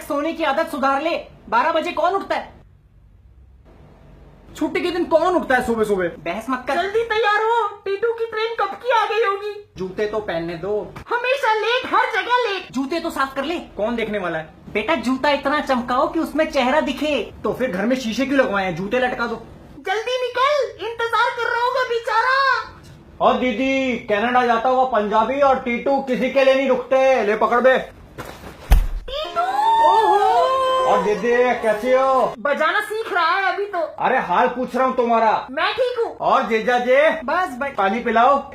सोने की आदत सुधार ले। 12 बजे कौन उठता है? छुट्टी के दिन कौन उठता है सुबह सुबह? बहस मत कर। जल्दी तैयार हो, टीटू की ट्रेन कब की आ गई होगी। जूते तो पहनने दो। हमेशा लेट, हर जगह लेट। जूते तो साफ कर ले। कौन देखने वाला है? बेटा जूता इतना चमकाओ कि उसमें चेहरा दिखे। तो फिर घर में शीशे क्यों लगवाए हैं? जूते लटका दो। जल्दी निकल, इंतजार कर रहा होगा बेचारा। और दीदी, कनाडा जाता हुआ पंजाबी और टीटू किसी के लिए नहीं रुकते। ले पकड़ बे। टीटू और दीदी कैसी हो? बजाना सीख रहा है अभी तो। अरे हाल पूछ रहा हूँ तुम्हारा। मैं ठीक हूँ। और जीजा जी, बस बस। पानी पिलाओ।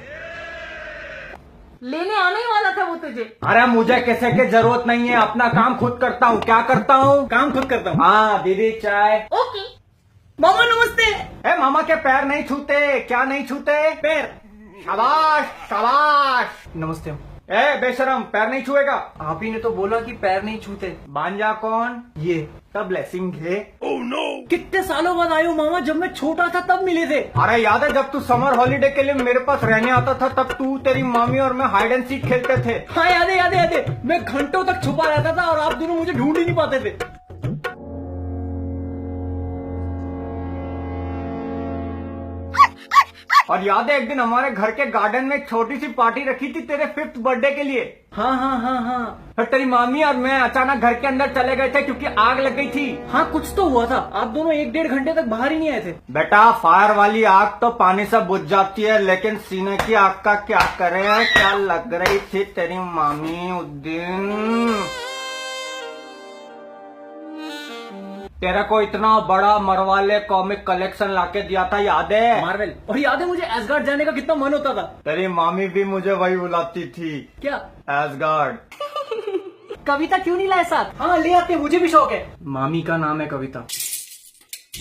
लेने आने ही वाला था वो तुझे। अरे मुझे किसी की जरूरत नहीं है, अपना काम खुद करता हूँ। क्या करता हूँ? काम खुद करता हूँ। हाँ दीदी चाय। ओके। मामा नमस्ते। ए मामा के पैर नहीं छूते। क्या नहीं छूते? पैर। शाबाश शाबाश। नमस्ते। ए बेशरम, पैर नहीं छुएगा। आप ही ने तो बोला कि पैर नहीं छूते। बांजा कौन? ये तब ब्लेसिंग है। कितने सालों बाद आए हो मामा, जब मैं छोटा था तब मिले थे। अरे याद है जब तू समर हॉलीडे के लिए मेरे पास रहने आता था, तब तू, तेरी मामी और मैं हाइड एंड सीक खेलते थे। हाँ याद है याद है याद है। मैं घंटों तक छुपा रहता था और आप दोनों मुझे ढूंढ ही नहीं पाते थे। और याद है एक दिन हमारे घर के गार्डन में एक छोटी सी पार्टी रखी थी तेरे 5th बर्थडे के लिए। हाँ हाँ हाँ हाँ। और तेरी मामी और मैं अचानक घर के अंदर चले गए थे क्योंकि आग लग गई थी। हाँ कुछ तो हुआ था, आप दोनों 1-1.5 घंटे तक बाहर ही नहीं आए थे। बेटा फायर वाली आग तो पानी से बुझ जाती है, लेकिन सीने की आग का क्या करे? क्या लग रही थी तेरी मामी उस दिन? तेरे को इतना बड़ा मरवाले कॉमिक कलेक्शन लाके दिया था, याद है? मार्वल। और याद है मुझे एसगार्ड जाने का कितना मन होता था। तेरी मामी भी मुझे वही बुलाती थी, क्या? एसगार्ड। कविता क्यों नहीं लाए साथ? हाँ ले आते, मुझे भी शौक है। मामी का नाम है कविता।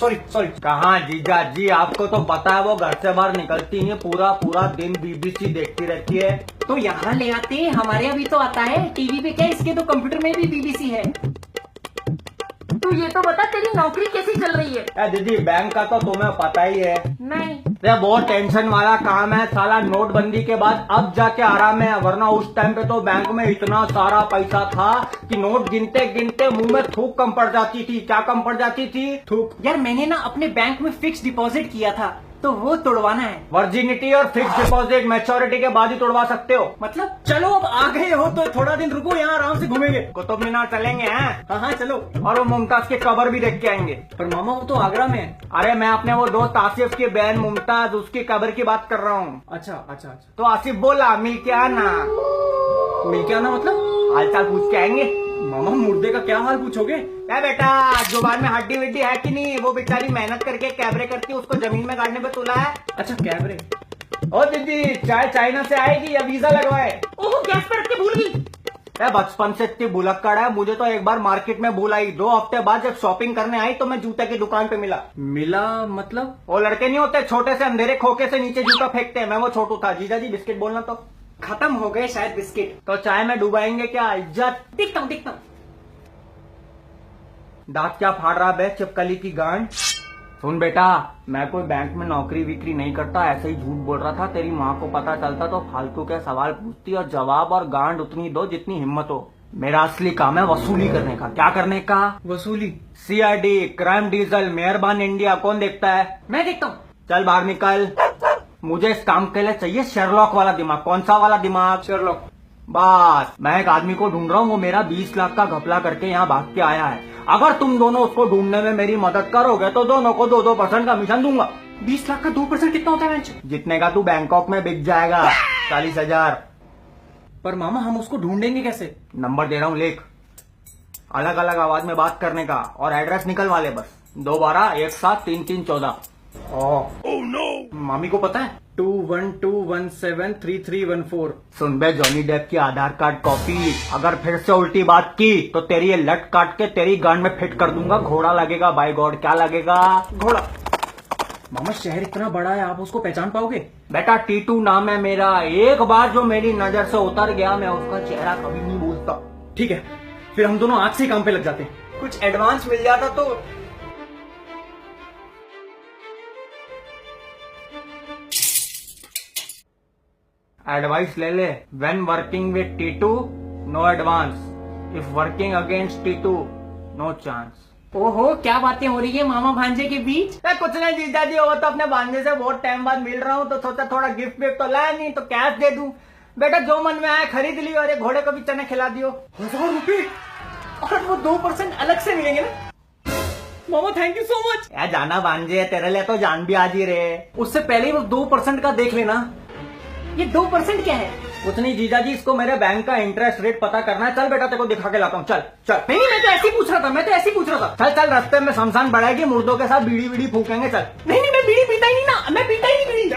Sorry sorry. कहाँ जीजा जी, आपको तो पता है वो घर से बाहर निकलती है, पूरा पूरा दिन बीबीसी देखती रहती है। तो यहाँ ले आते, हमारे यहाँ भी तो आता है टीवी पे। क्या इसके तो कंप्यूटर में भी बीबीसी है। तू ये तो बता, तेरी नौकरी कैसी चल रही है? दीदी बैंक का तो तुम्हें पता ही है। नहीं। ये बहुत टेंशन वाला काम है साला। नोटबंदी के बाद अब जाके आराम है, वरना उस टाइम पे तो बैंक में इतना सारा पैसा था कि नोट गिनते गिनते मुंह में थूक कम पड़ जाती थी। क्या कम पड़ जाती थी? थूक। यार मैंने ना अपने बैंक में फिक्स डिपॉजिट किया था, तो वो तोड़वाना है। वर्जिनिटी और फिक्स डिपॉजिट मैच्योरिटी के बाद ही तोड़वा सकते हो। मतलब चलो अब आ गए हो तो थोड़ा दिन रुको, यहाँ आराम से घूमेंगे। कुतुब मीनार चलेंगे हैं? हाँ हाँ चलो। और वो मुमताज के कब्र भी देख के आएंगे। पर मामा वो तो आगरा में है। अरे मैं अपने वो दोस्त आसिफ की बहन मुमताज, उसकी कब्र की बात कर रहा हूँ। अच्छा अच्छा अच्छा। तो आसिफ बोला मिल के आना। मिल के आना मतलब? हालचाल पूछ के आएंगे। मामा मुर्दे का क्या हाल पूछोगे? क्या बेटा, जुबान में हड्डी वड्डी है कि नहीं? वो बेचारी मेहनत करके कैबरे करती है, उसको जमीन में गाड़ने पे तुला है। अच्छा कैबरे। ओ दीदी, चाय चाइना से आएगी या वीजा लगवाए? ओह गैस पर रख के भूल गई। बचपन से इतनी भुलक्कड़ है, मुझे तो एक बार मार्केट में भूल आई। 2 हफ्ते बाद जब शॉपिंग करने आई तो मैं जूते की दुकान पे मिला। मिला मतलब? वो लड़के नहीं होते छोटे से अंधेरे खोखे से नीचे जूता फेंकते हैं, मैं वो छोटू था। जीजा जी बिस्किट बोलना। तो खत्म हो गए शायद बिस्किट। तो चाय में डुबाएंगे क्या? इज्जत। दिखता हूँ दिखता हूँ। दांत क्या फाड़ रहा बे, चिपकली की गांड? सुन बेटा, मैं कोई बैंक में नौकरी विक्री नहीं करता, ऐसे ही झूठ बोल रहा था। तेरी माँ को पता चलता तो फालतू के सवाल पूछती और जवाब और गांड उतनी दो जितनी हिम्मत हो। मेरा असली काम है वसूली करने का। क्या करने का? वसूली। सीआईडी, क्राइम डीजल, मेहरबान इंडिया, कौन देखता है? मैं देखता हूँ। चल बाहर निकल। मुझे इस काम के लिए चाहिए शेरलॉक वाला दिमाग। कौन सा वाला दिमाग? शेरलॉक। बस मैं एक आदमी को ढूंढ रहा हूँ, वो मेरा 20 लाख का घपला करके यहाँ भाग के आया है। अगर तुम दोनों उसको ढूंढने में मेरी मदद करोगे तो दोनों को 2% कमीशन दूंगा। 20 लाख का 2% कितना होता है बेंच? जितने का तू बैंकॉक में बिक जाएगा, 40,000। पर मामा हम उसको ढूंढेंगे कैसे? नंबर दे रहा हूँ, लिख। अलग अलग आवाज में बात करने का और एड्रेस निकलवा ले बस। 212-173314। मामी को पता है? 2121733314। सुन बे जॉनी डेप की आधार कार्ड कॉपी, अगर फिर से उल्टी बात की तो तेरी ये लट काट के तेरी गांड में फिट कर दूंगा। घोड़ा लगेगा, बाय गॉड। क्या लगेगा? घोड़ा। मामा शहर इतना बड़ा है, आप उसको पहचान पाओगे? बेटा टीटू नाम है मेरा। एक बार जो मेरी नजर से उतर गया, मैं उसका चेहरा कभी नहीं भूलता। ठीक है, फिर हम दोनों आज से ही काम पे लग जाते हैं। कुछ एडवांस मिल जाता तो। एडवाइस ले ले। When working with Titu, no advance. If working against Titu, no chance. ओहो, क्या बातें हो रही है मामा भांजे के बीच। कुछ नहीं जीजा जी, वो तो अपने भांजे से बहुत टाइम बाद मिल रहा हूँ तो सोचा थोड़ा गिफ्ट विफ्ट तो लाया नहीं तो कैश दे दूं। बेटा जो मन में आया खरीद लियो, और घोड़े को भी चने खिला दियो। 1000 रुपए और वो 2% अलग से मिलेंगे ना। मामा थैंक यू सो मच। यार जाना भांजे, तेरे लिए तो जान भी आज ही रहे। उससे पहले ही वो 2% का देख लेना। ये 2% क्या है? कुछ नहीं जीजा जी, इसको मेरे बैंक का इंटरेस्ट रेट पता करना है। चल बेटा तेरे को दिखा के लाता हूँ, चल चल। नहीं, मैं तो ऐसे ही पूछ रहा था। चल चल, रास्ते में शमशान बढ़ाएगी, मुर्दों के साथ बीड़ी बीड़ी फूकेंगे, चल। नहीं, मैं बीड़ी पीता ही नहीं ना, मैं पीता ही नहीं बीड़ी।